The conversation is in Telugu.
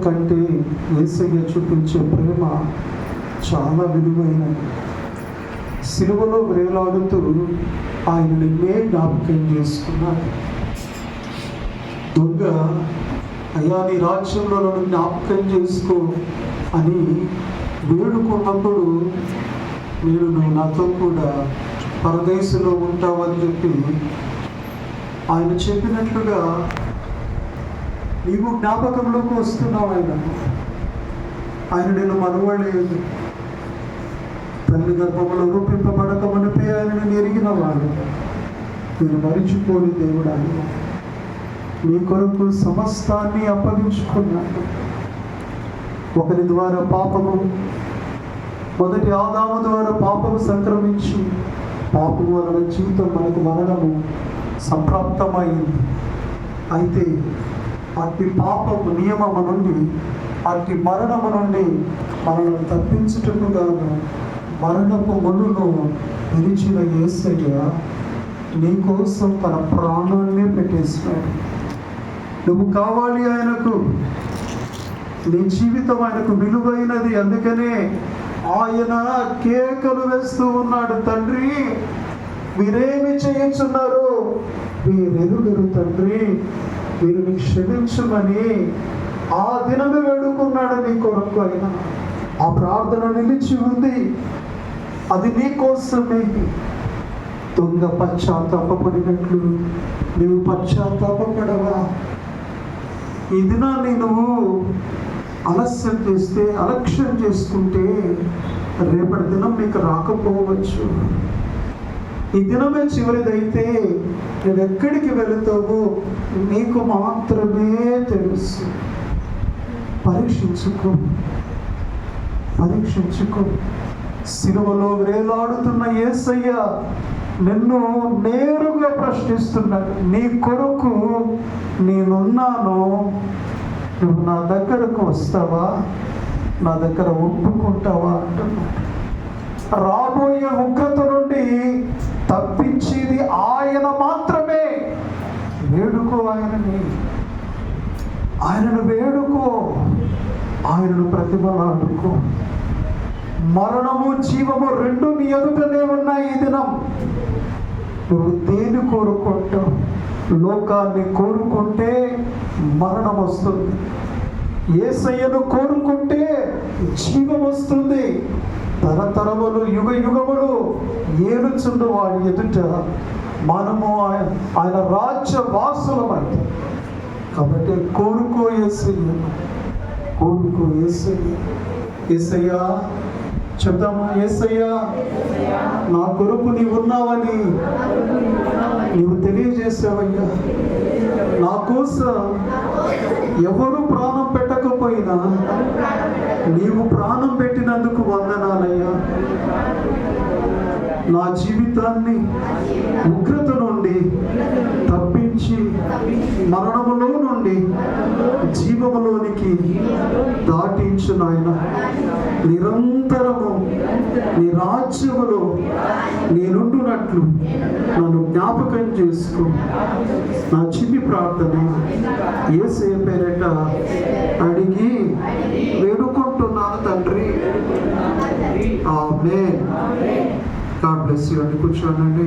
కంటే యేసయ్య చూపించే ప్రేమ చాలా విలువైనది. సిలువలో వేలాడుతూ ఆయన నిన్నే జ్ఞాపకం చేసుకున్నాడు. దొంగ, అయ్యా నీ రాజ్యంలో నన్ను జ్ఞాపకం చేసుకో అని వేడుకున్నప్పుడు, నువ్వు నాతో కూడా పరదేశంలో ఉంటావని చెప్పి ఆయన చెప్పినట్లుగా నీవు జ్ఞాపకంలోకి వస్తున్నావు. ఆయన నేను మనవలేదు. తల్లి గర్భంలో రూపింపబడక మునిపే ఆయనను ఎరిగిన వాడు. నేను మరిచిపోని దేవుడు. ఆయన నీ కొరకు సమస్తాన్ని అప్పగించుకున్నాడు. ఒకరి ద్వారా పాపము, మొదటి ఆదాము ద్వారా పాపము సంక్రమించి పాపము వలన జీవితం మనకు మరణము సంప్రాప్తమైంది. అయితే అట్టి పాపము నియమము నుండి, అట్టి మరణము నుండి మనల్ని తప్పించుటకు గాను మరణపు ముళ్ళును విరిచిన యేసయ్య నీ కోసం తన ప్రాణాన్నే పెట్టేసినాడు. నువ్వు కావాలి ఆయనకు. నీ జీవితం ఆయనకు విలువైనది. అందుకనే ఆయన కేకలు వేస్తూ ఉన్నాడు, తండ్రి మీరేమి చేయించున్నారు, వీరెరుగరు తండ్రి, వీరిని క్షమించమని ఆ దినమే వేడుకున్నాడు నీ కొరకు. ఆయన ఆ ప్రార్థన నిలిచి ఉంది. అది నీ కోసమే. దొంగ పశ్చాత్తాపడినట్లు నువ్వు పశ్చాత్తాపడవా? ఈ దినాన్ని నువ్వు ఆలస్యం చేస్తే, అలక్ష్యం చేసుకుంటే రేపటి దినం నీకు రాకపోవచ్చు. ఈ దినమే చివరిదైతే నువ్వు ఎక్కడికి వెళుతావో నీకు మాత్రమే తెలుసు. పరీక్షించుకో. సిలువలో వేలాడుతున్న యేసయ్య నిన్ను నేరుగా ప్రశ్నిస్తున్నాడు. నీ కొరకు నేనున్నాను, నువ్వు నా దగ్గరకు వస్తావా, నా దగ్గర ఒప్పుకుంటావా అంటున్నాడు. రాబోయే ఉగ్రత నుండి తప్పించేది ఆయన మాత్రమే. వేడుకో ఆయనను వేడుకో, ఆయనను ప్రతిమలాడుకో. మరణము జీవము రెండు నీ ఎదుటనే ఉన్నాయి. ఈ దినం నువ్వు దేని కోరుకుంటావు? లోకాన్ని కోరుకుంటే మరణం వస్తుంది. యేసయ్యను కోరుకుంటే జీవం వస్తుంది. తరతరములు యుగ యుగములు ఏలుచుండు వాడి ఎదుట మనము ఆయన రాజ్య వాసులమైతే. కాబట్టి కోరుకో యేసయ్యను, కోరుకో యేసయ్యా. చెప్తాము, యేసయ్యా నా కొరకు నీవు ఉన్నావని నీవు తెలియజేసావయ్యా. నా కోసం ఎవరు ప్రాణం పెట్టకపోయినా నీవు ప్రాణం పెట్టినందుకు వందనాలయ్యా. నా జీవితాన్ని ఉగ్రత నుండి తప్పించి మరణములో నుండి జీవములోనికి దాటించు నాయన. నిరంతరము నీ రాజ్యములో నేనుండునట్లు నన్ను జ్ఞాపకం చేసుకో. నా చిన్ని ప్రార్థన యేసయ్య పేరిట అడిగి వేడుకుంటున్నాను తండ్రి. ఆమేన్. God bless you. కూర్చోనండి.